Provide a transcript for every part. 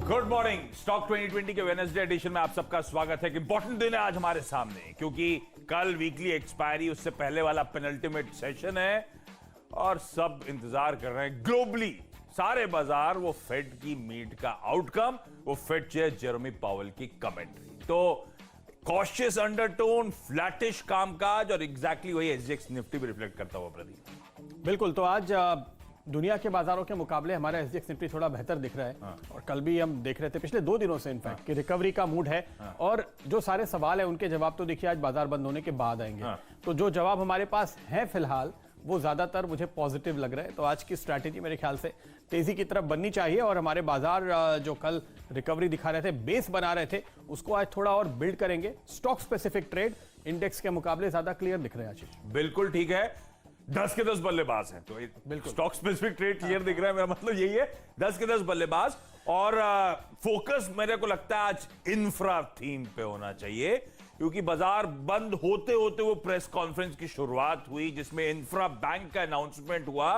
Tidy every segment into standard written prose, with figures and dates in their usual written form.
Good morning. Stock 2020 के Wednesday addition में आप सबका स्वागत है। एक इंपॉर्टेंट दिन है आज हमारे सामने, क्योंकि कल वीकली एक्सपायरी, उससे पहले वाला पेनल्टीमेट सेशन है और सब इंतजार कर रहे हैं ग्लोबली सारे बाजार वो फेड की मीट का आउटकम, वो फेड चेयर जेरोमी पावेल की कमेंट्री। तो कॉशियस अंडरटोन, फ्लैटिश कामकाज और एग्जैक्टली वही एसजीएक्स निफ्टी भी रिफ्लेक्ट करता हुआ। प्रदीप बिल्कुल, तो आज दुनिया के बाजारों के मुकाबले हमारा एसजीएक्स निफ्टी थोड़ा बेहतर दिख रहा है। और कल भी हम देख रहे थे पिछले 2 दिनों से इनफैक्ट कि रिकवरी का मूड है। और जो सारे सवाल है उनके जवाब तो देखिए आज बाजार बंद होने के बाद आएंगे। तो जो जवाब हमारे पास है फिलहाल वो ज्यादातर मुझे पॉजिटिव लग रहा है। तो आज की स्ट्रैटेजी मेरे ख्याल से तेजी की तरफ बननी चाहिए और हमारे बाजार जो कल रिकवरी दिखा रहे थे, बेस बना रहे थे, उसको आज थोड़ा और बिल्ड करेंगे। स्टॉक स्पेसिफिक ट्रेड इंडेक्स के मुकाबले ज्यादा क्लियर दिख रहे हैं आशीष। बिल्कुल ठीक है, 10 के 10 बल्लेबाज हैं, तो बिल्कुल स्टॉक स्पेसिफिक ट्रेड क्लियर दिख रहा है। मेरा मतलब यही है, 10 के 10 बल्लेबाज। और फोकस मेरे को लगता है आज इंफ्रा थीम पे होना चाहिए, क्योंकि बाजार बंद होते होते वो प्रेस कॉन्फ्रेंस की शुरुआत हुई जिसमें इंफ्रा बैंक का अनाउंसमेंट हुआ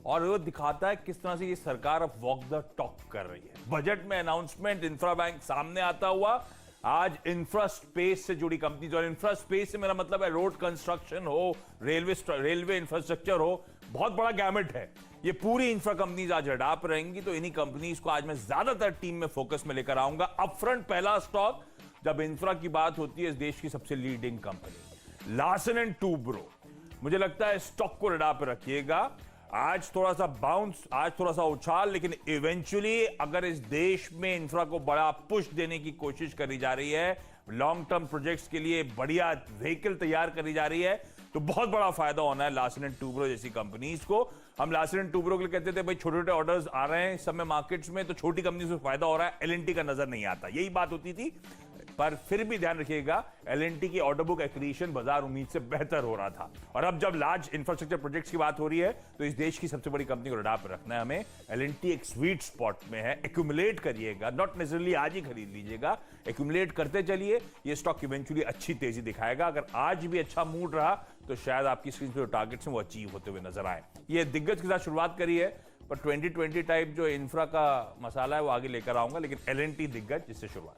और वो दिखाता है किस तरह से ये सरकार अब वॉक द टॉक कर रही है। बजट में अनाउंसमेंट, इंफ्रा बैंक सामने आता हुआ। आज इंफ्रा स्पेस से जुड़ी कंपनीज, और इंफ्रा स्पेस से मेरा मतलब है रोड कंस्ट्रक्शन हो, रेलवे इंफ्रास्ट्रक्चर हो, बहुत बड़ा गैमेट है। ये पूरी इंफ्रा कंपनीज आज अडाप्ट रहेंगी। तो इन्हीं कंपनीज को आज मैं ज्यादातर टीम में फोकस में लेकर आऊंगा। अपफ्रंट पहला स्टॉक, जब इंफ्रा की बात होती है, इस देश की सबसे leading company Larsen and Toubro, मुझे लगता है स्टॉक को रडार पर रखिएगा। आज थोड़ा सा बाउंस, आज थोड़ा सा उछाल, लेकिन इवेंचुअली अगर इस देश में इंफ्रा को बड़ा पुश देने की कोशिश करी जा रही है, लॉन्ग टर्म प्रोजेक्ट्स के लिए बढ़िया व्हीकल तैयार करी जा रही है, तो बहुत बड़ा फायदा होना है लार्सन एंड टूब्रो जैसी कंपनीज को। हम लार्सन एंड टूब्रो के लिए कहते थे भाई छोटे छोटे ऑर्डर्स आ रहे हैं इस समय मार्केट्स में, तो छोटी कंपनी से फायदा हो रहा है, एलएनटी का नजर नहीं आता, यही बात होती थी। पर फिर भी ध्यान रखिएगा, एलएनटी की ऑर्डर बुक एक्रीशन बाजार उम्मीद से बेहतर हो रहा था। और अब जब लार्ज इंफ्रास्ट्रक्चर प्रोजेक्ट्स की बात हो रही है, तो इस देश की सबसे बड़ी कंपनी को रडार पर रखना है हमें। एलएनटी एक स्वीट स्पॉट में है, एक्यूमुलेट करिएगा, नॉट नेसेसरली आज ही खरीद लीजिएगा, एक्यूमुलेट करते चलिए। ये स्टॉक इवेंचुअली अच्छी तेजी दिखाएगा। अगर आज भी अच्छा मूड रहा तो शायद आपकी स्क्रीन पे जो टारगेट्स हैं वो अचीव होते हुए नजर आए। ये दिग्गज के साथ शुरुआत करी है, पर 2020 टाइप जो इंफ्रा का मसाला है वो आगे लेकर आऊंगा, लेकिन एलएनटी दिग्गज जिससे शुरुआत।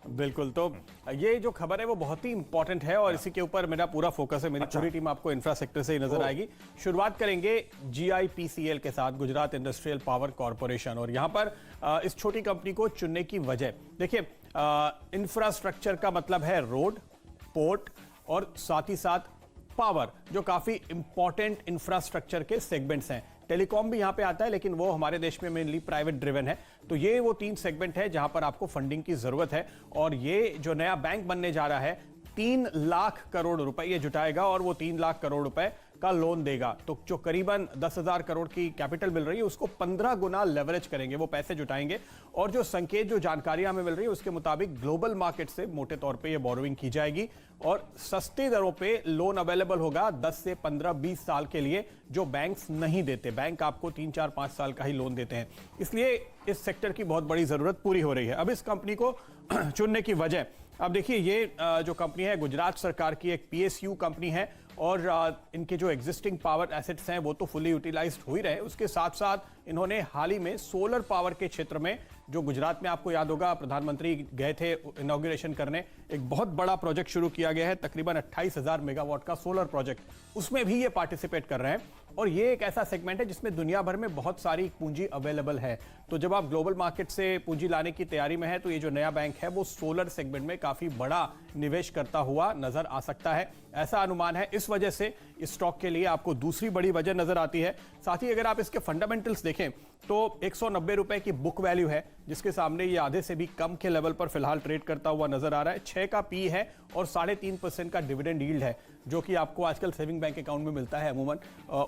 बिल्कुल, तो ये जो खबर है वो बहुत ही इंपॉर्टेंट है और इसी के ऊपर मेरा पूरा फोकस है। मेरी पूरी टीम आपको इंफ्रा सेक्टर से ही नजर आएगी। शुरुआत करेंगे GIPCL के साथ, गुजरात इंडस्ट्रियल पावर कॉर्पोरेशन। और यहां पर इस छोटी कंपनी को चुनने की वजह देखिए, इंफ्रास्ट्रक्चर का मतलब है रोड, पोर्ट और साथ ही साथ पावर, जो काफी इंपॉर्टेंट इंफ्रास्ट्रक्चर के सेगमेंट्स हैं। टेलीकॉम भी यहां पे आता है, लेकिन वो हमारे देश में मेनली प्राइवेट ड्रिवन है। तो ये वो 3 सेगमेंट है जहां पर आपको फंडिंग की जरूरत है। और ये जो नया बैंक बनने जा रहा है, 3 लाख करोड़ रुपए ये जुटाएगा और वो 3 लाख करोड़ रुपए का लोन देगा। तो जो करीबन 10,000 करोड़ की कैपिटल मिल रही है, उसको 15 गुना लेवरेज करेंगे, वो पैसे जुटाएंगे। और जो संकेत, जो जानकारियां हमें मिल रही है, उसके मुताबिक ग्लोबल मार्केट से मोटे तौर पे ये बोरोइंग की जाएगी और सस्ती दरों पे लोन अवेलेबल होगा 10 से 15-20 साल के लिए, जो बैंक्स नहीं देते। बैंक आपको 3, 4, 5 साल का ही लोन देते हैं। इसलिए इस सेक्टर की बहुत बड़ी जरूरत पूरी हो रही है। अब इस कंपनी को चुनने की वजह, अब देखिए, ये जो कंपनी है गुजरात सरकार की एक PSU कंपनी है और इनके जो एग्जिस्टिंग पावर एसेट्स हैं वो तो फुली यूटिलाइज्ड हो ही रहे। उसके साथ साथ इन्होंने हाल ही में सोलर पावर के क्षेत्र में, जो गुजरात में आपको याद होगा प्रधानमंत्री गए थे इनॉग्रेशन करने, एक बहुत बड़ा प्रोजेक्ट शुरू किया गया है, तकरीबन 28,000 मेगावाट का सोलर प्रोजेक्ट, उसमें भी ये पार्टिसिपेट कर रहे हैं। और ये एक ऐसा सेगमेंट है जिसमें दुनिया भर में बहुत सारी पूंजी अवेलेबल है। तो जब आप ग्लोबल मार्केट से पूंजी लाने की तैयारी में है, तो ये जो नया बैंक है वो सोलर सेगमेंट में काफी बड़ा निवेश करता हुआ नजर आ सकता है, ऐसा अनुमान है। इस वजह से इस स्टॉक के लिए आपको दूसरी बड़ी वजह नजर आती है। साथ ही अगर आप इसके फंडामेंटल्स देखें तो 190 रुपए की बुक वैल्यू है, जिसके सामने ये आधे से भी कम के लेवल पर फिलहाल ट्रेड करता हुआ नजर आ रहा है। 6 का पी है और 3.5% का डिविडेंड यील्ड है, जो कि आपको आजकल सेविंग बैंक अकाउंट में मिलता है अमूमन।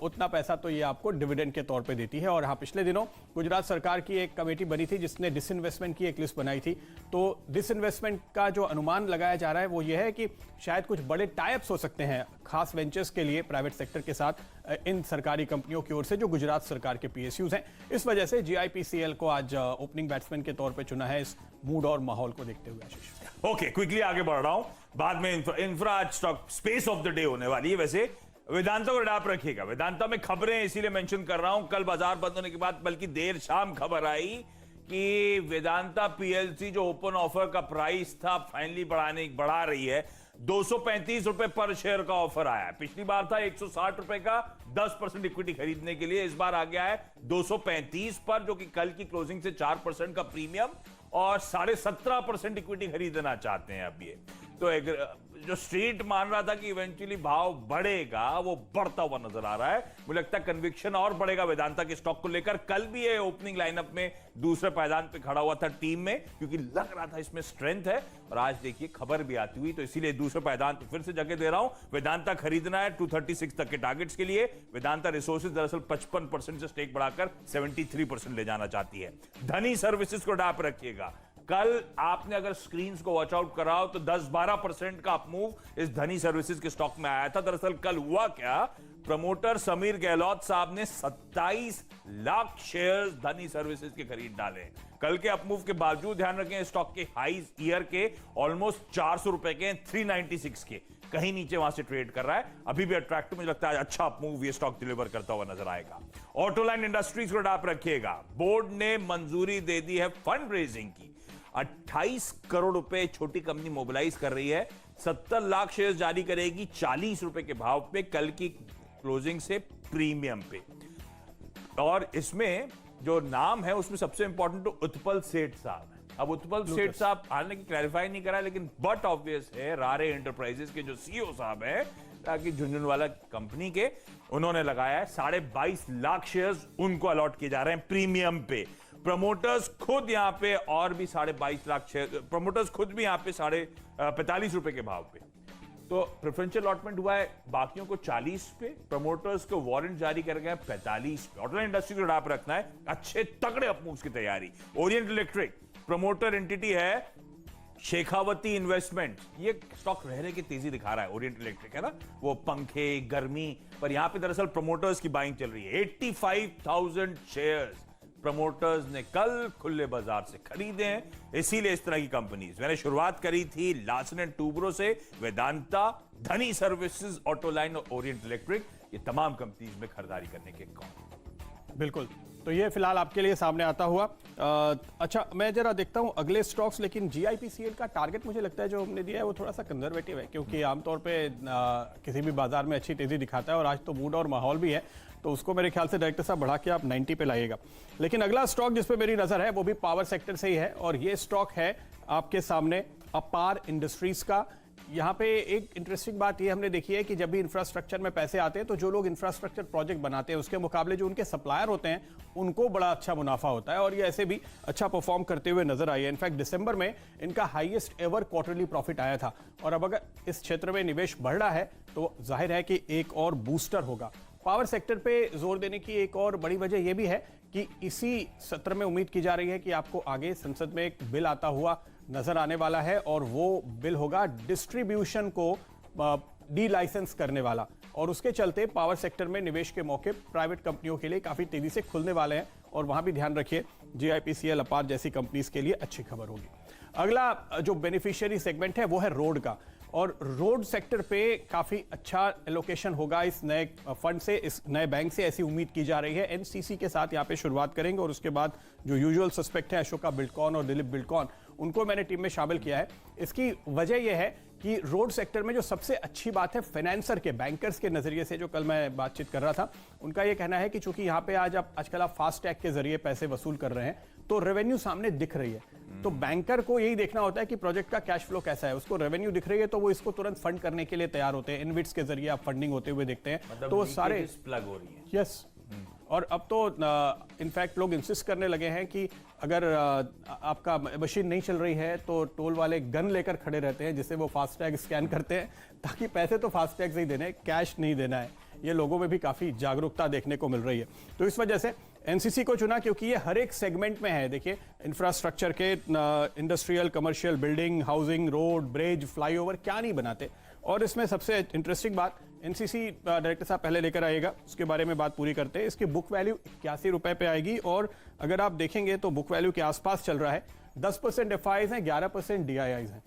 उतना पैसा तो ये आपको डिविडेंड के तौर पे देती है। और हाँ, पिछले दिनों गुजरात सरकार की एक कमेटी बनी थी जिसने डिसइन्वेस्टमेंट की एक लिस्ट बनाई थी। तो डिसइन्वेस्टमेंट का जो अनुमान लगाया जा रहा है वो ये है कि शायद कुछ बड़े टाइप्स हो सकते हैं खास वेंचर्स के लिए प्राइवेट सेक्टर के साथ इन सरकारी कंपनियों की ओर से, जो गुजरात सरकार के PSUs हैं। इस वजह से GIPCL को आज ओपनिंग बैट्समैन के तौर पे चुना है, इस मूड और माहौल को देखते हुए। आशीष, ओके, क्विकली आगे बढ़ रहा हूं, बाद में infra stock space of the day होने वाली है। वैसे वेदांता को रडार पर रखिएगा। वेदांता में खबरें इसीलिए मेंशन कर रहा हूं, कल बाजार बंद होने के बाद बल्कि देर शाम खबर आई कि वेदांता पीएलसी जो ओपन ऑफर का प्राइस था फाइनली बढ़ा रही है। 235 रुपए पर शेयर का ऑफर आया है। पिछली बार था 160 रुपए का 10% इक्विटी खरीदने के लिए, इस बार आ गया है 235 पर, जो कि कल की क्लोजिंग से 4% का प्रीमियम और 17.5% इक्विटी खरीदना चाहते हैं अब ये। तो जो स्ट्रीट मान रहा था कि इवेंचुअली भाव बढ़ेगा, वो बढ़ता हुआ नजर आ रहा है। मुझे लगता है कन्विक्शन और बढ़ेगा वेदांता के स्टॉक को लेकर। कल भी ये ओपनिंग लाइनअप में दूसरे पायदान पे खड़ा हुआ था टीम में, क्योंकि लग रहा था इसमें स्ट्रेंथ है, और आज देखिए खबर भी आती हुई, तो इसीलिए दूसरे पायदान पे फिर से जगह दे रहा हूं। वेदांता खरीदना है 236 तक के टारगेट्स के लिए। वेदांता रिसोर्सेज दरअसल 55% से स्टेक बढ़ाकर 73% ले जाना चाहती है। धनी सर्विसेज को डाप रखिएगा। कल आपने अगर स्क्रीन को वॉच आउट कराओ तो 10-12% का अपमूव इस धनी सर्विसेज के स्टॉक में आया था। दरअसल कल हुआ क्या, प्रमोटर समीर गहलोत साहब ने 27 लाख शेयर्स धनी सर्विसेज के खरीद डाले। कल के अपमूव के बावजूद ध्यान रखें स्टॉक के हाईज ईयर के ऑलमोस्ट 400 रुपए के, 396 के, कहीं नीचे वहां से ट्रेड कर रहा है। अभी भी अट्रैक्टिव, मुझे लगता है अच्छा अपमूव ये स्टॉक डिलीवर करता हुआ नजर आएगा। ऑटोलाइन इंडस्ट्रीज को डाप रखिएगा। बोर्ड ने मंजूरी दे दी है फंड रेजिंग की। 28 करोड़ रुपए छोटी कंपनी मोबिलाइज कर रही है। 70 लाख शेयर जारी करेगी 40 रुपए के भाव पे, कल की क्लोजिंग से प्रीमियम पे। और इसमें जो नाम है उसमें सबसे इंपॉर्टेंट तो उत्पल सेठ साहब है। अब उत्पल सेठ साहब हालांकि क्लैरिफाई नहीं करा, लेकिन बट ऑब्वियस है रारे एंटरप्राइजेस के जो सीईओ साहब हैं, ताकि झुंझुनवाला कंपनी के, उन्होंने लगाया है 22.5 लाख शेयर्स उनको अलॉट किए जा रहे हैं प्रीमियम पे। प्रमोटर्स खुद यहां पे और भी 22.5 लाख शेयर, प्रमोटर्स खुद भी यहां पे 45 रुपए के भाव पे। तो प्रेफरेंशियल अलॉटमेंट हुआ है बाकियों को 40 पे, प्रमोटर्स को वारंट जारी कर गए 45 पे। ऑटोलाइन इंडस्ट्री को डाप रखना है, अच्छे तगड़े अपमूव्स की तैयारी। ओरिएंट इलेक्ट्रिक प्रमोटर एंटिटी है शेखावती इन्वेस्टमेंट, ये स्टॉक रहने की तेजी दिखा रहा है। ओरिएंट इलेक्ट्रिक है ना, वो पंखे गर्मी पर, यहां पे दरअसल प्रमोटर्स की बाइंग चल रही है। 85,000 शेयर्स प्रमोटर्स ने कल खुले बाजार से खरीदे हैं। इसीलिए इस तरह की कंपनीज मैंने शुरुआत करी थी लार्सन एंड टूब्रो से, वेदांता, धनी सर्विसेज, ऑटोलाइन और ओरिएंट इलेक्ट्रिक, ये तमाम कंपनीज में खरीदारी करने के कौन। बिल्कुल, तो ये फिलहाल आपके लिए सामने आता हुआ। अच्छा, मैं जरा देखता हूं अगले स्टॉक्स, लेकिन जीआईपीसीएल का टारगेट मुझे लगता है जो हमने दिया है वो थोड़ा सा कंजर्वेटिव है, क्योंकि आमतौर पे किसी भी बाजार में अच्छी तेजी दिखाता है और आज तो मूड और माहौल भी है, तो उसको मेरे ख्याल से डायरेक्टर साहब बढ़ा के आप 90 पे लाइएगा। लेकिन अगला स्टॉक जिस पे मेरी नजर है वो भी पावर सेक्टर से ही है, और ये स्टॉक है आपके सामने अपार इंडस्ट्रीज का। यहाँ पे एक इंटरेस्टिंग बात ये हमने देखी है कि जब भी इंफ्रास्ट्रक्चर में पैसे आते हैं तो जो लोग इंफ्रास्ट्रक्चर प्रोजेक्ट बनाते हैं उसके मुकाबले जो उनके सप्लायर होते हैं उनको बड़ा अच्छा मुनाफा होता है, और ये ऐसे भी अच्छा परफॉर्म करते हुए नजर आई है। इनफैक्ट दिसंबर में इनका हाईएस्ट एवर क्वार्टरली प्रॉफिट आया था, और अब अगर इस क्षेत्र में निवेश बढ़ रहा है तो जाहिर है कि एक और बूस्टर होगा। पावर सेक्टर पे जोर देने की एक और बड़ी वजह यह भी है कि इसी सत्र में उम्मीद की जा रही है कि आपको आगे संसद में एक बिल आता हुआ नजर आने वाला है, और वो बिल होगा डिस्ट्रीब्यूशन को डी लाइसेंस करने वाला, और उसके चलते पावर सेक्टर में निवेश के मौके प्राइवेट कंपनियों के लिए काफी तेजी से खुलने वाले हैं, और वहां भी ध्यान रखिए जीआईपीसीएल अपार जैसी कंपनीज के लिए अच्छी खबर होगी। अगला जो बेनिफिशियरी सेगमेंट है वो है रोड का, और रोड सेक्टर पे काफी अच्छा एलोकेशन होगा इस नए फंड से, इस नए बैंक से, ऐसी उम्मीद की जा रही है। एनसीसी के साथ यहाँ पे शुरुआत करेंगे, और उसके बाद जो यूजुअल सस्पेक्ट है अशोका बिल्डकॉन और दिलीप बिल्डकॉन, उनको मैंने टीम में शामिल किया है। इसकी वजह यह है कि रोड सेक्टर में जो सबसे अच्छी बात है फाइनेंसर के, बैंकर्स के नजरिए से, जो कल मैं बातचीत कर रहा था, उनका यह कहना है कि चूंकि यहाँ पे आजकल आप फास्ट टैग के जरिए पैसे वसूल कर रहे हैं तो रेवेन्यू सामने दिख रही है, तो बैंकर को यही देखना होता है कि प्रोजेक्ट का कैश फ्लो कैसा है, उसको रेवेन्यू दिख रही है तो वो इसको तुरंत फंड करने के लिए तैयार होते हैं। इनविट्स के जरिए आप फंडिंग होते हुए देखते हैं, मतलब तो वो सारे प्लग हो रही है। यस, और अब तो इनफैक्ट लोग इंसिस्ट करने लगे हैं कि अगर आपका मशीन नहीं चल रही है तो टोल वाले गन लेकर खड़े रहते हैं, जिससे वो फास्टैग स्कैन करते हैं, ताकि पैसे तो फास्टैग से ही देने, कैश नहीं देना है। ये लोगों में भी काफी जागरूकता देखने को मिल रही है, तो इस वजह से एनसीसी को चुना, क्योंकि ये हर एक सेगमेंट में है। देखिए, इंफ्रास्ट्रक्चर के, industrial, commercial, building, housing, road, bridge, flyover क्या नहीं बनाते। और इसमें सबसे इंटरेस्टिंग बात, एनसीसी डायरेक्टर साहब पहले लेकर आएगा, उसके बारे में बात पूरी करते हैं। इसकी बुक वैल्यू 81 रुपए पे आएगी, और अगर आप देखेंगे तो बुक वैल्यू के आसपास चल रहा है। 10% एफआईज हैं, 11% डीआईआईज हैं,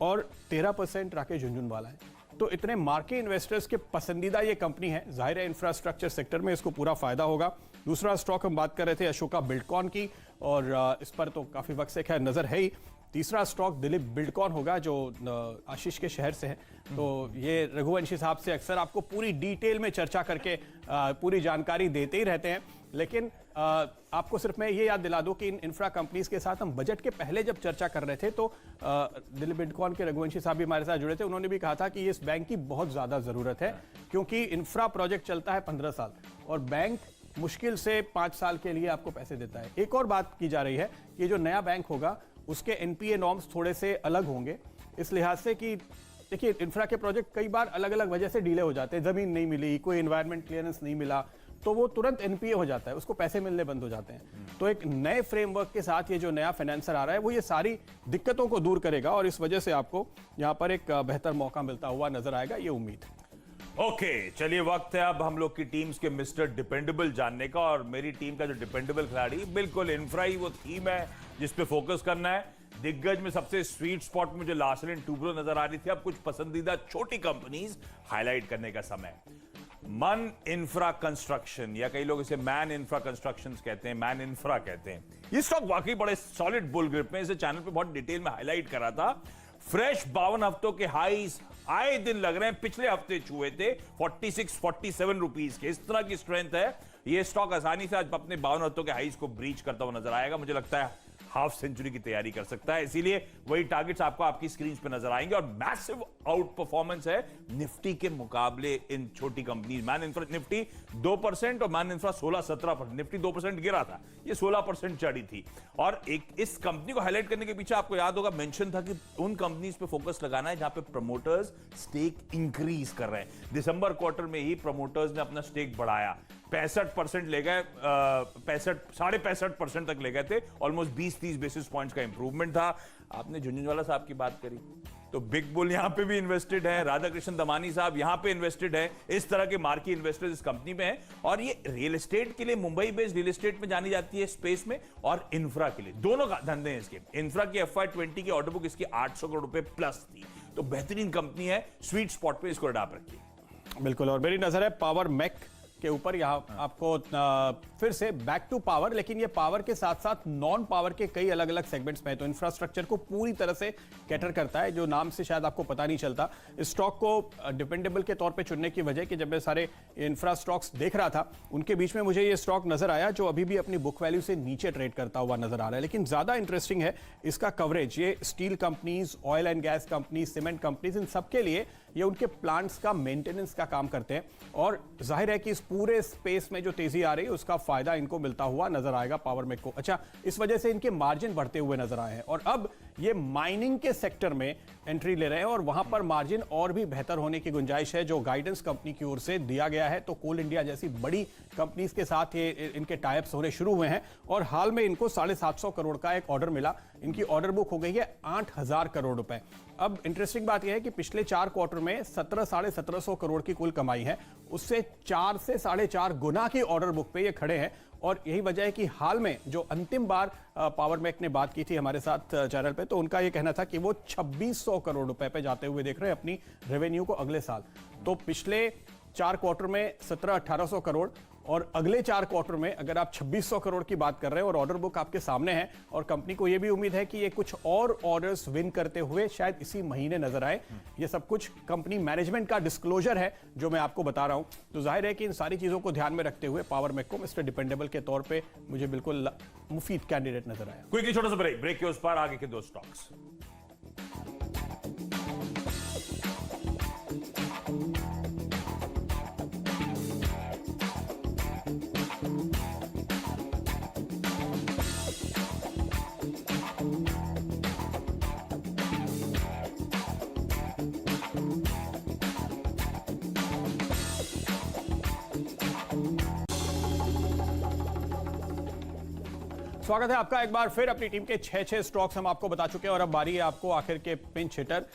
और 13% राकेश झुनझुनवाला है। तो इतने मार्के इन्वेस्टर्स के पसंदीदा ये कंपनी है, जाहिर है इंफ्रास्ट्रक्चर सेक्टर में इसको पूरा फायदा होगा। दूसरा स्टॉक हम बात कर रहे थे अशोका बिल्डकॉन की, और इस पर तो काफी वक्त से खैर नजर है ही। तीसरा स्टॉक दिलीप बिल्डकॉन होगा जो आशीष के शहर से है। तो ये रघुवंशी साहब से अक्सर आपको पूरी डिटेल में चर्चा करके पूरी जानकारी देते ही रहते हैं, लेकिन आपको सिर्फ मैं ये याद दिला दूं कि इन इंफ्रा कंपनीज के साथ हम बजट के पहले जब चर्चा कर रहे थे तो दिलीप बिल्डकॉन के रघुवंशी साहब भी हमारे साथ जुड़े थे। उन्होंने भी कहा था कि इस बैंक की बहुत ज्यादा जरूरत है, क्योंकि इंफ्रा प्रोजेक्ट चलता है 15 साल और बैंक मुश्किल से 5 साल के लिए आपको पैसे देता है। एक और बात की जा रही है कि जो नया बैंक होगा उसके एनपीए नॉर्म्स थोड़े से अलग होंगे, इस लिहाज से कि देखिए इंफ्रा के प्रोजेक्ट कई बार अलग अलग वजह से डिले हो जाते हैं। जमीन नहीं मिली, कोई एनवायरमेंट क्लियरेंस नहीं मिला, तो वो तुरंत एनपीए हो जाता है, उसको पैसे मिलने बंद हो जाते हैं। तो एक नए फ्रेमवर्क के साथ ये जो नया फाइनेंसर आ रहा है वो ये सारी दिक्कतों को दूर करेगा और इस वजह से आपको यहाँ पर एक बेहतर मौका मिलता हुआ नजर आएगा, ये उम्मीद है। ओके, चलिए वक्त है अब हम लोग की टीम्स के मिस्टर डिपेंडेबल जानने का। और मेरी टीम का जो डिपेंडेबल खिलाड़ी बिल्कुल इंफ्रा ही वो थीम है जिस पे फोकस करना है। दिग्गज में सबसे स्वीट स्पॉट में जो लार्सन एंड टुब्रो नजर आ रही थी, अब कुछ पसंदीदा छोटी कंपनीज हाईलाइट करने का समय। मन इंफ्रा कंस्ट्रक्शन, या कई लोग इसे मैन इंफ्रा कंस्ट्रक्शंस कहते हैं, मैन इंफ्रा कहते हैं। ये स्टॉक वाकई बड़े सॉलिड बुल ग्रिप में, इसे चैनल पे बहुत डिटेल में हाईलाइट करा था। फ्रेश 52 हफ्तों के हाईज आए दिन लग रहे हैं, पिछले हफ्ते छुए थे 46-47 रुपीज के। इस तरह की स्ट्रेंथ है, ये स्टॉक आसानी से आज अपने 52 हफ्तों के हाईज को ब्रीच करता हुआ नजर आएगा। मुझे लगता है हाफ सेंचुरी की तैयारी कर सकता है, इसीलिए वही टारगेट्स आपको आपकी स्क्रीन पे नजर आएंगे। और मैसिव आउट परफॉर्मेंस है निफ्टी के मुकाबले इन छोटी कंपनी। मैन इंफ्रा निफ्टी 2% और मैन इंफ्रा 16-17%। निफ्टी 2% गिरा था, ये 16% चढ़ी थी। और एक इस कंपनी को हाईलाइट करने के पीछे आपको याद होगा मेंशन था कि उन कंपनीज पे फोकस लगाना है जहां पे प्रमोटर्स स्टेक इंक्रीज कर रहे हैं। दिसंबर क्वार्टर में ही प्रमोटर्स ने अपना स्टेक बढ़ाया, 65% ले गए, 65.5% तक ले गए थे। ऑलमोस्ट 20-30 बेसिस पॉइंट्स का इंप्रूवमेंट था। आपने झुंझुनवाला साहब की बात करी तो बिग बुल यहां पे भी इन्वेस्टेड है, राधाकृष्ण दमानी साहब यहां पे इन्वेस्टेड है। इस तरह के मार्की इन्वेस्टर्स इस कंपनी में हैं। और ये रियल एस्टेट के लिए, मुंबई बेस्ड रियल एस्टेट में जानी जाती है स्पेस में, और इंफ्रा के लिए, दोनों का धंधे हैं इसके। इंफ्रा की FY20 की ऑर्डर बुक इसकी 800 करोड़ रुपए प्लस थी, तो बेहतरीन कंपनी है। स्वीट स्पॉट पे इसको अडॉप्ट रखिए। बिल्कुल, और मेरी नजर है पावर मैक के ऊपर। यहाँ आपको फिर से बैक टू पावर, लेकिन ये पावर के साथ साथ नॉन पावर के कई अलग अलग सेगमेंट्स में, तो इंफ्रास्ट्रक्चर को पूरी तरह से कैटर करता है, जो नाम से शायद आपको पता नहीं चलता। इस स्टॉक को डिपेंडेबल के तौर पे चुनने की वजह कि जब मैं सारे इंफ्रा स्टॉक्स देख रहा था उनके बीच में मुझे ये स्टॉक नजर आया जो अभी भी अपनी बुक वैल्यू से नीचे ट्रेड करता हुआ नजर आ रहा है। लेकिन ज्यादा इंटरेस्टिंग है इसका कवरेज। ये steel companies, oil and gas companies, cement companies, इन सबके लिए ये उनके प्लांट्स का मेंटेनेंस का काम करते हैं। और जाहिर है कि इस पूरे स्पेस में जो तेजी आ रही है उसका फायदा इनको मिलता हुआ नजर आएगा पावर मैक को। अच्छा, इस वजह से इनके मार्जिन बढ़ते हुए नजर आए हैं और अब ये माइनिंग के सेक्टर में एंट्री ले रहे हैं और वहां पर मार्जिन और भी बेहतर होने की गुंजाइश है, जो गाइडेंस कंपनी की ओर से दिया गया है। तो कोल इंडिया जैसी बड़ी कंपनीज के साथ ये इनके टाइप्स होने शुरू हुए हैं और हाल में इनको 750 करोड़ का एक ऑर्डर मिला। इनकी ऑर्डर बुक हो गई है 8000 करोड़ रुपए। अब इंटरेस्टिंग बात यह है कि पिछले 4 क्वार्टर में 1700-1750 करोड़ की कुल कमाई है, उससे 4 से 4.5 गुना की ऑर्डर बुक पे ये खड़े हैं। और यही वजह है कि हाल में जो अंतिम बार पावर मैक ने बात की थी हमारे साथ चैनल पे, तो उनका ये कहना था कि वो 2600 करोड़ रुपए पे जाते हुए देख रहे हैं अपनी रेवेन्यू को अगले साल। तो पिछले 4 क्वार्टर में 1700-1800 करोड़ और अगले 4 क्वार्टर में अगर आप 2600 करोड़ की बात कर रहे हैं और ऑर्डर बुक आपके सामने है, और कंपनी को यह भी उम्मीद है कि ये कुछ और ऑर्डर्स विन करते हुए शायद इसी महीने नजर आए। ये सब कुछ कंपनी मैनेजमेंट का डिस्क्लोजर है जो मैं आपको बता रहा हूं। तो जाहिर है कि इन सारी चीजों को ध्यान में रखते हुए पावर मैक को मिस्टर डिपेंडेबल के तौर पर मुझे बिल्कुल मुफीद कैंडिडेट नजर आया। क्विकली छोटा सा ब्रेक के उस पार आगे के 2 स्टॉक्स। स्वागत है आपका एक बार फिर। अपनी टीम के 6 स्टॉक्स हम आपको बता चुके हैं और अब बारी है आपको आखिर के पिंच हिटर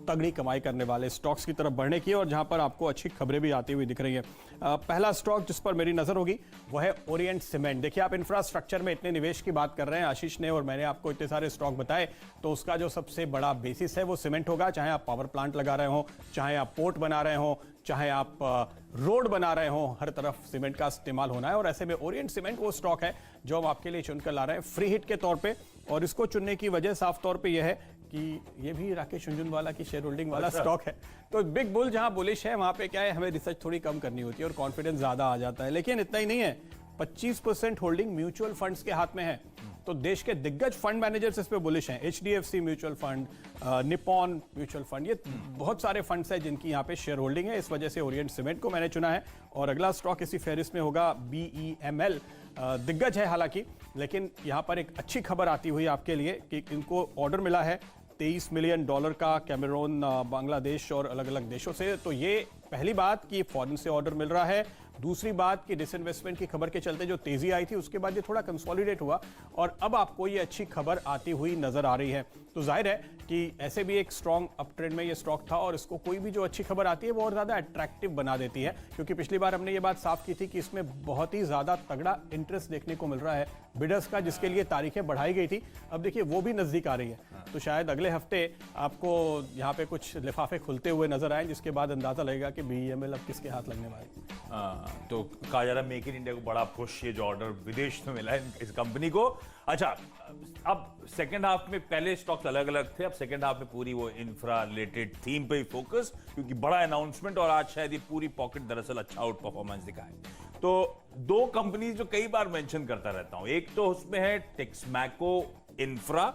तगड़ी कमाई करने वाले स्टॉक्स की तरफ बढ़ने की और जहां पर आपको अच्छी खबरें भी आती हुई दिख रही हैं। पहला स्टॉक जिस पर मेरी नजर होगी वो है ओरिएंट सीमेंट। देखिए, आप इंफ्रास्ट्रक्चर में इतने निवेश की बात कर रहे हैं, आशीष ने और मैंने आपको इतने सारे स्टॉक बताए, तो उसका जो सबसे बड़ा बेसिस है वो सीमेंट होगा। चाहे आप पावर प्लांट लगा रहे हो, चाहे आप पोर्ट बना रहे हो, चाहे आप रोड बना रहे हो, हर तरफ सीमेंट का इस्तेमाल होना है। और ऐसे में ओरिएंट सीमेंट वो स्टॉक है जो हम आपके लिए चुनकर ला रहे हैं फ्री हिट के तौर पे। और इसको चुनने की वजह साफ तौर पे यह है कि ये भी राकेश झुनझुनवाला की शेयर होल्डिंग वाला स्टॉक है। तो बिग बुल जहां बुलिश है वहां पे क्या है, हमें रिसर्च थोड़ी कम करनी होती है और कॉन्फिडेंस ज्यादा आ जाता है। लेकिन इतना ही नहीं है, 25% होल्डिंग म्यूचुअल फंड्स के हाथ में है। तो देश के दिग्गज फंड मैनेजर्स इस पे बुलिश हैं। HDFC mutual fund, Nippon mutual fund, ये बहुत सारे फंड्स हैं जिनकी यहाँ पे शेयर होल्डिंग है। इस वजह से ओरिएंट सीमेंट को मैंने चुना है। और अगला स्टॉक इसी फेरिस में होगा BEML। दिग्गज है हालांकि, लेकिन यहाँ पर एक अच्छी खबर आती हुई आपके लिए कि इनको ऑर्डर मिला है $23 मिलियन का कैमरून, बांग्लादेश और अलग अलग देशों से। तो ये पहली बात कि फॉरेन से ऑर्डर मिल रहा है। दूसरी बात कि डिसइन्वेस्टमेंट की खबर के चलते जो तेजी आई थी उसके बाद ये थोड़ा कंसोलिडेट हुआ और अब आपको ये अच्छी खबर आती हुई नजर आ रही है। तो जाहिर है कि ऐसे भी एक स्ट्रॉन्ग अप ट्रेंड में ये स्टॉक था और इसको कोई भी जो अच्छी खबर आती है वो और ज्यादा अट्रैक्टिव बना देती है। क्योंकि पिछली बार हमने ये बात साफ की थी कि इसमें बहुत ही ज्यादा तगड़ा इंटरेस्ट देखने को मिल रहा है बिडर्स का, जिसके लिए तारीखें बढ़ाई गई थी। अब देखिए वो भी नजदीक आ रही है, तो शायद अगले हफ्ते आपको यहाँ पे कुछ लिफाफे खुलते हुए नजर आए, जिसके बाद अंदाजा लगेगा कि BEML अब किसके हाथ लगने वाले। तो कहा जा रहा है मेक इन इंडिया को बड़ा पुश, ये जो ऑर्डर विदेश में मिला है इस कंपनी को। अच्छा, अब सेकंड हाफ में पहले स्टॉक्स अलग अलग थे, अब सेकंड हाफ में पूरी वो इंफ्रा रिलेटेड थीम पे ही फोकस, क्योंकि बड़ा अनाउंसमेंट और आज शायद ये पूरी पॉकेट दरअसल अच्छा आउट परफॉर्मेंस दिखाए। तो दो कंपनीज जो कई बार मेंशन करता रहता हूं, एक तो उसमें है Texmaco infra,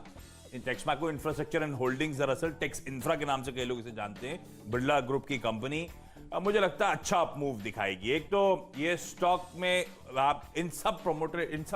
Texmaco infrastructure and holdings, दरअसल टेक्स इंफ्रा के नाम से कई लोग इसे जानते हैं, बिरला ग्रुप की कंपनी। अब मुझे लगता है अच्छा अप मूव दिखाएगी। एक तो ये स्टॉक में आप इन सब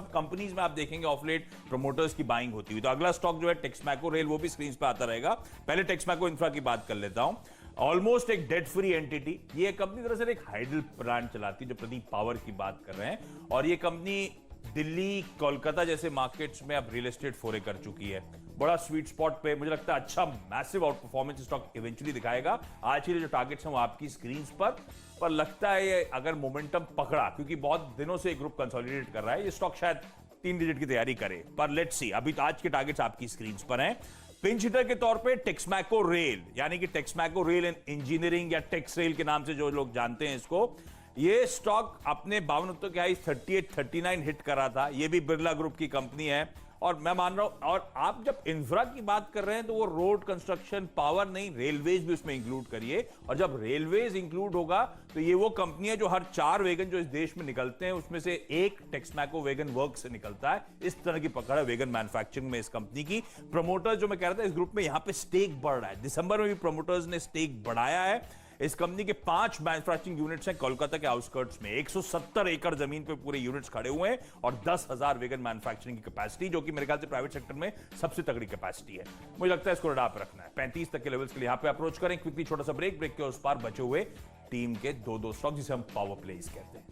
कंपनीज में आप देखेंगे ऑफ लेट प्रमोटर्स की बाइंग होती हुई। तो अगला स्टॉक जो है टेक्समैको रेल, वो भी स्क्रीन पे आता रहेगा। पहले टेक्समैको इंफ्रा की बात कर लेता हूं। ऑलमोस्ट एक डेट फ्री एंटिटी, ये कंपनी दरअसल एक हाइडल प्लांट चलाती है जो प्रदीप पावर की बात कर रहे हैं, और ये कंपनी दिल्ली, कोलकाता जैसे मार्केट्स में अब रियल एस्टेट फोरे कर चुकी है। बड़ा स्वीट स्पॉट पे, मुझे लगता है अच्छा massive out performance stock eventually दिखाएगा। आज के जो टारगेट्स हैं वो आपकी स्क्रीन पर लगता है ये अगर मोमेंटम पकड़ा, क्योंकि बहुत दिनों से ग्रुप कंसोलिडेट कर रहा है, ये स्टॉक शायद 3 डिजिट की तैयारी करे, पर लेट्स सी। अभी तो आज के टारगेट्स आपकी स्क्रीन पर हैं। पिंच हिटर के तौर पे टेक्समैको रेल, यानी कि टेक्समैको रेल एंड इंजीनियरिंग या टेक्स रेल के नाम से जो लोग जानते हैं इसको, ये स्टॉक अपने 52 के हाई 38-39 हिट करा था। ये भी बिरला ग्रुप की कंपनी है और मैं मान रहा हूं, और आप जब इंफ्रा की बात कर रहे हैं तो वो रोड कंस्ट्रक्शन, पावर नहीं, रेलवेज भी उसमें इंक्लूड करिए। और जब रेलवेज इंक्लूड होगा तो ये वो कंपनी है जो हर 4 वैगन जो इस देश में निकलते हैं उसमें से एक टेक्समैको वैगन वर्क से निकलता है। इस तरह की पकड़ है वैगन मैन्युफैक्चरिंग में इस कंपनी की। प्रमोटर्स जो मैं कह रहा था, इस ग्रुप में यहां पे स्टेक बढ़ रहा है। दिसंबर में भी प्रमोटर्स ने स्टेक बढ़ाया है। इस कंपनी के 5 मैन्युफैक्चरिंग यूनिट्स हैं कोलकाता के आउटस्कर्ट्स में। 170 एकड़ जमीन पे पूरे यूनिट्स खड़े हुए हैं और 10,000 वेगन मैन्युफैक्चरिंग की कैपेसिटी, जो कि मेरे ख्याल से प्राइवेट सेक्टर में सबसे तगड़ी कैपेसिटी है। मुझे लगता है इसको रडार पे रखना है। 35 तक के लेवल्स के लिए यहां पे अप्रोच करें। क्विकली छोटा सा ब्रेक के उस पार बचे हुए टीम के 2 स्टॉक, जिसे हम पावर प्लेज कहते हैं।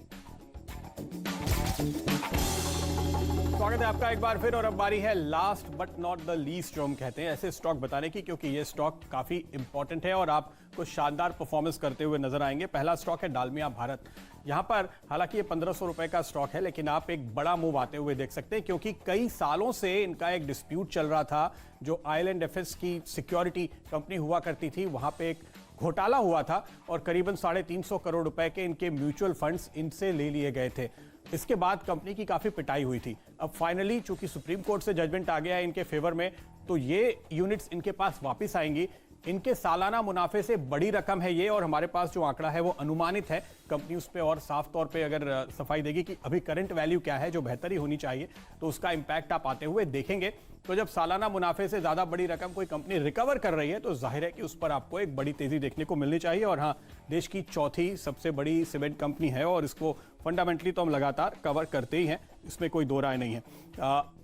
स्वागत है आपका एक बार फिर, और अब बारी है last but not the least जो हम कहते हैं ऐसे स्टॉक बताने की, क्योंकि ये स्टॉक काफी इंपॉर्टेंट है और आपको शानदार परफॉर्मेंस करते हुए नजर आएंगे। पहला स्टॉक है डालमिया भारत। यहां पर हालांकि ये 1500 रुपए का स्टॉक है, लेकिन आप एक बड़ा मूव आते हुए देख सकते हैं, क्योंकि कई सालों से इनका एक डिस्प्यूट चल रहा था। जो आइलैंड एफएस की सिक्योरिटी कंपनी हुआ करती थी, वहां पे एक घोटाला हुआ था और करीबन 350 करोड़ रुपए के इनके म्यूचुअल फंड्स इनसे ले लिए गए थे। इसके बाद कंपनी की काफी पिटाई हुई थी। अब फाइनली चूंकि सुप्रीम कोर्ट से जजमेंट आ गया है इनके फेवर में, तो ये यूनिट्स इनके पास वापस आएंगी। इनके सालाना मुनाफे से बड़ी रकम है ये, और हमारे पास जो आंकड़ा है वो अनुमानित है। कंपनी उस पर और साफ तौर पे अगर सफाई देगी कि अभी करंट वैल्यू क्या है, जो बेहतरी होनी चाहिए, तो उसका इंपैक्ट आप आते हुए देखेंगे। तो जब सालाना मुनाफे से ज्यादा बड़ी रकम कोई कंपनी रिकवर कर रही है, तो जाहिर है कि उस पर आपको एक बड़ी तेजी देखने को मिलनी चाहिए। और हाँ, देश की चौथी सबसे बड़ी सीमेंट कंपनी है और इसको फंडामेंटली तो हम लगातार कवर करते ही हैं, इसमें कोई दो राय नहीं है।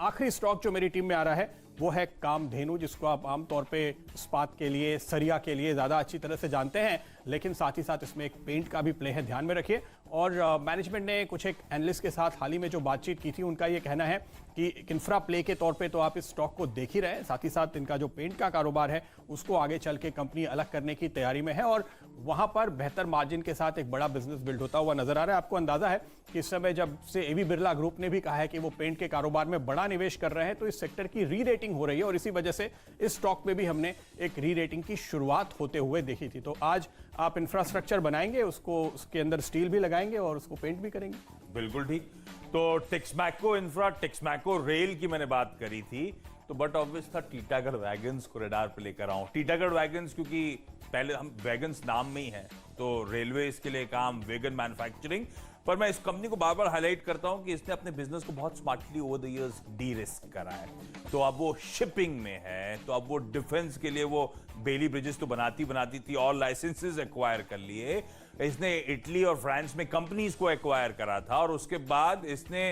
आखिरी स्टॉक जो मेरी टीम में आ रहा है वो है कामधेनु, जिसको आप आमतौर पे इस्पात के लिए, सरिया के लिए ज़्यादा अच्छी तरह से जानते हैं, लेकिन साथ ही साथ इसमें एक पेंट का भी प्ले है, ध्यान में रखिए। और मैनेजमेंट ने कुछ एक एनालिस्ट के साथ हाल ही में जो बातचीत की थी, उनका ये कहना है कि एक इंफ्रा प्ले के तौर पे तो आप इस स्टॉक को देख ही रहे हैं, साथ ही साथ इनका जो पेंट का कारोबार है उसको आगे चल के कंपनी अलग करने की तैयारी में है और वहां पर बेहतर मार्जिन के साथ एक बड़ा बिजनेस बिल्ड होता हुआ नजर आ रहा है। आपको अंदाजा है कि इस समय जब से एबी बिरला ग्रुप ने भी कहा है कि वो पेंट के कारोबार में बड़ा निवेश कर रहे हैं, तो इस सेक्टर की री रेटिंग हो रही है और इसी वजह से इस स्टॉक में भी हमने एक री रेटिंग की शुरुआत होते हुए देखी थी। तो आज आप इंफ्रास्ट्रक्चर बनाएंगे, उसको उसके अंदर स्टील भी लगाएंगे और उसको पेंट भी करेंगे। बिल्कुल ठीक। तो टेक्समैको इंफ्रा, टेक्समैको रेल की मैंने बात करी थी, तो बट ऑब्वियस था टीटागढ़ वैगन्स को रडार पे लेकर आऊं। टीटागढ़ वैगन्स क्योंकि पहले हम वैगन्स नाम में ही हैं, तो रेलवे इसके लिए काम, वैगन मैन्युफैक्चरिंग। पर मैं इस कंपनी को बार बार हाईलाइट करता हूं कि इसने अपने बिजनेस को बहुत smartly over the years D risk करा है। तो अब वो शिपिंग में है, तो अब वो डिफेंस के लिए वो बेली ब्रिजेस तो बनाती थी और लाइसेंसेस एक्वायर कर लिए। इसने इटली और फ्रांस में कंपनीज को एक्वायर करा था और उसके बाद इसने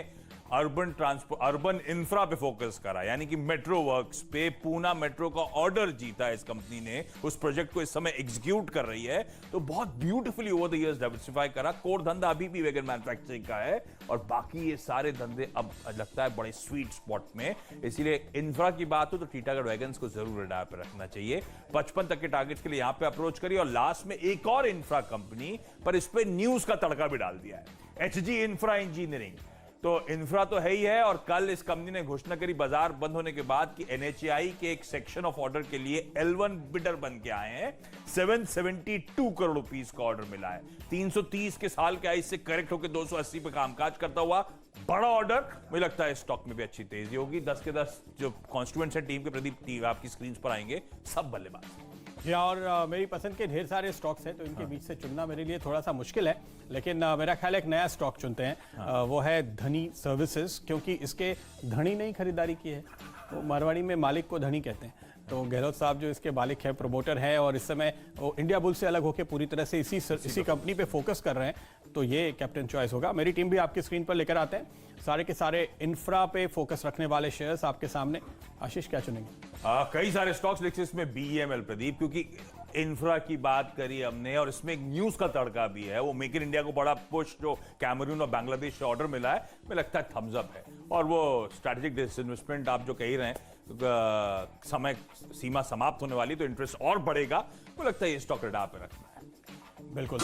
अर्बन ट्रांसपोर्ट, अर्बन इंफ्रा पे फोकस करा, यानी कि मेट्रो वर्क्स पे पूना मेट्रो का ऑर्डर जीता इस कंपनी ने। उस प्रोजेक्ट को इस समय एग्जीक्यूट कर रही है, तो बहुत beautifully over the years diversify करा। कोर धंधा अभी भी वैगन मैन्युफैक्चरिंग का है और बाकी ये सारे धंधे अब लगता है बड़े स्वीट स्पॉट में। इसीलिए इंफ्रा की बात हो तो टीटागढ़ वैगन्स को जरूर रडार पे रखना चाहिए। 55 तक के टारगेट्स के लिए यहां पे अप्रोच करिए और लास्ट में एक और इंफ्रा कंपनी, पर इस पे न्यूज का तड़का भी डाल दिया है, एचजी इंफ्रा इंजीनियरिंग। तो इंफ्रा तो है ही है और कल इस कंपनी ने घोषणा करी बाजार बंद होने के बाद कि एनएचएआई के एक सेक्शन ऑफ ऑर्डर के लिए L1 बिडर बन के आए हैं। 772 करोड़ रुपीस का ऑर्डर मिला है। 330 के साल के आइस से करेक्ट होकर 280 पे कामकाज करता हुआ बड़ा ऑर्डर। मुझे लगता है स्टॉक में भी अच्छी तेजी होगी। 10 के 10 जो कॉन्स्टिट्यूएंट्स है टीम के, प्रदीप आपकी स्क्रीन पर आएंगे, सब बल्लेबाज। और मेरी पसंद के ढेर सारे स्टॉक्स हैं, तो इनके बीच से चुनना मेरे लिए थोड़ा सा मुश्किल है, लेकिन मेरा ख्याल है एक नया स्टॉक चुनते हैं। वो है धनी सर्विसेज, क्योंकि इसके धनी नहीं खरीदारी की है, तो मारवाड़ी में मालिक को धनी कहते हैं। तो गहलोत साहब जो इसके मालिक है, प्रमोटर है और इस समय वो इंडिया बुल से अलग होकर पूरी तरह से इसी कंपनी पे फोकस कर रहे हैं, तो ये कैप्टन चॉइस होगा। मेरी टीम भी आपकी स्क्रीन पर लेकर आते हैं, सारे के सारे इंफ्रा पे फोकस रखने वाले शेयर्स आपके सामने। आशीष क्या चुनेंगे? कई सारे स्टॉक्स लिखे इसमें BEML, प्रदीप, क्योंकि इंफ्रा की बात करी हमने और इसमें एक न्यूज का तड़का भी है। वो मेक इन इंडिया को बड़ा पुश जो कैमरून और बांग्लादेश से ऑर्डर मिला है, मुझे लगता है थम्स अप है। और वो स्ट्रैटेजिक डिसइन्वेस्टमेंट आप जो कह ही रहे हैं, समय सीमा समाप्त होने वाली, तो इंटरेस्ट और बढ़ेगा। मुझे लगता है ये स्टॉक रडार पे रखना है। बिल्कुल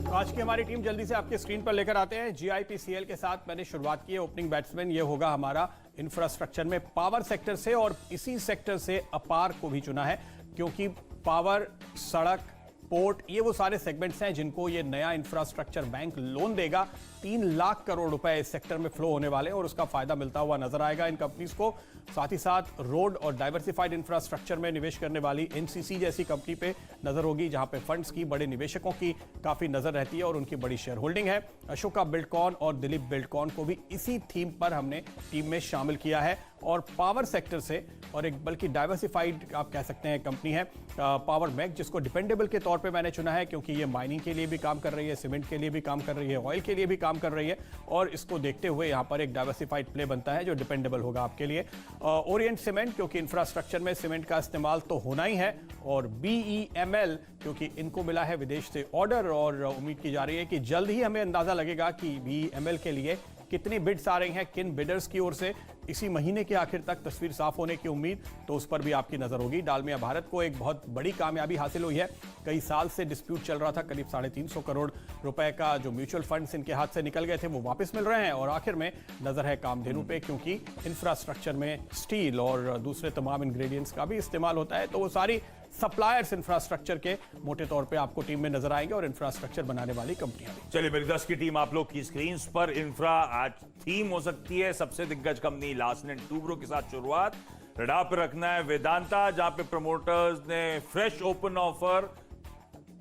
आज की हमारी टीम जल्दी से आपके स्क्रीन पर लेकर आते हैं। GIPCL के साथ मैंने शुरुआत की है। ओपनिंग बैट्समैन ये होगा हमारा इंफ्रास्ट्रक्चर में पावर सेक्टर से, और इसी सेक्टर से अपार को भी चुना है क्योंकि पावर, सड़क, पोर्ट, ये वो सारे सेगमेंट्स हैं जिनको ये नया इंफ्रास्ट्रक्चर बैंक लोन देगा। 3 लाख करोड़ रुपए इस सेक्टर में फ्लो होने वाले हैं और उसका फायदा मिलता हुआ नजर आएगा इन कंपनीज को। साथ ही साथ रोड और डाइवर्सिफाइड इंफ्रास्ट्रक्चर में निवेश करने वाली NCC जैसी कंपनी पे नजर होगी, जहां पे फंड्स की, बड़े निवेशकों की काफी नजर रहती है और उनकी बड़ी शेयर होल्डिंग है। अशोका बिल्डकॉन और दिलीप बिल्डकॉन को भी इसी थीम पर हमने टीम में शामिल किया है। और पावर सेक्टर से, और एक बल्कि डाइवर्सिफाइड आप कह सकते हैं कंपनी है पावर मैक, जिसको डिपेंडेबल के तौर पे मैंने चुना है क्योंकि ये माइनिंग के लिए भी काम कर रही है, सीमेंट के लिए भी काम कर रही है, ऑयल के लिए भी काम कर रही है, और इसको देखते हुए यहाँ पर एक डाइवर्सिफाइड प्ले बनता है जो डिपेंडेबल होगा आपके लिए। ओरिएंट सीमेंट, क्योंकि इंफ्रास्ट्रक्चर में सीमेंट का इस्तेमाल तो होना ही है, और BEML क्योंकि इनको मिला है विदेश से ऑर्डर और उम्मीद की जा रही है कि जल्द ही हमें अंदाजा लगेगा कि BEML के लिए कितनी बिड्स आ रही हैं, किन बिडर्स की ओर से। इसी महीने के आखिर तक तस्वीर साफ होने की उम्मीद, तो उस पर भी आपकी नजर होगी। डालमिया भारत को एक बहुत बड़ी कामयाबी हासिल हुई है। कई साल से डिस्प्यूट चल रहा था, करीब 350 करोड़ रुपए का जो म्यूचुअल फंड्स इनके हाथ से निकल गए थे वो वापस मिल रहे हैं, और आखिर में नजर है कामधेनु पे, क्योंकि इंफ्रास्ट्रक्चर में स्टील और दूसरे तमाम इंग्रेडिएंट्स का भी इस्तेमाल होता है। तो वो सारी सप्लायर्स इंफ्रास्ट्रक्चर के मोटे तौर पे आपको टीम में नजर आएंगे और इंफ्रास्ट्रक्चर बनाने वाली कंपनियां भी। चलिए मेरी 10 की टीम आप लोग की स्क्रीन पर। इंफ्रा आज थीम हो सकती है, सबसे दिग्गज कंपनी लार्सन एंड टूब्रो के साथ शुरुआत। रडार पे रखना है वेदांता, जहां पे प्रमोटर्स ने फ्रेश ओपन ऑफर,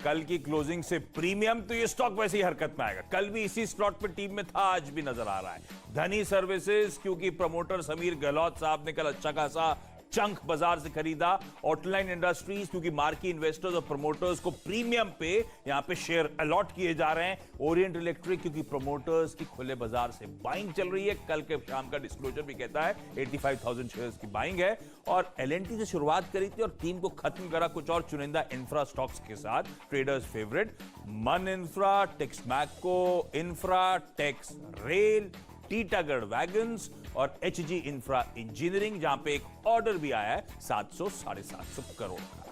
कल की क्लोजिंग से प्रीमियम, तो ये स्टॉक वैसे ही हरकत में आएगा। कल भी इसी स्लॉट पे टीम में था, आज भी नजर आ रहा है। धनी सर्विसेज, क्योंकि प्रमोटर समीर गहलोत साहब ने कल अच्छा खासा चंक बाजार से खरीदा। ऑटलाइन इंडस्ट्रीज, क्योंकि मार्की इन्वेस्टर्स और प्रमोटर्स को प्रीमियम पे यहां पे शेयर अलॉट किए जा रहे हैं। ओरिएंट इलेक्ट्रिक, क्योंकि प्रमोटर्स की खुले बाजार से बाइंग चल रही है, कल के शाम का डिस्क्लोजर भी कहता है 85,000 शेयर्स की बाइंग है। और एलएनटी से शुरुआत करी थी और थीम को खत्म करा कुछ और चुनिंदा इंफ्रा स्टॉक्स के साथ। Traders favourite Man infra, Texmaco infra, Tex rail, Titagarh wagons और एचजी इंफ्रा इंजीनियरिंग, जहां पे एक ऑर्डर भी आया है 700-750 करोड़ का।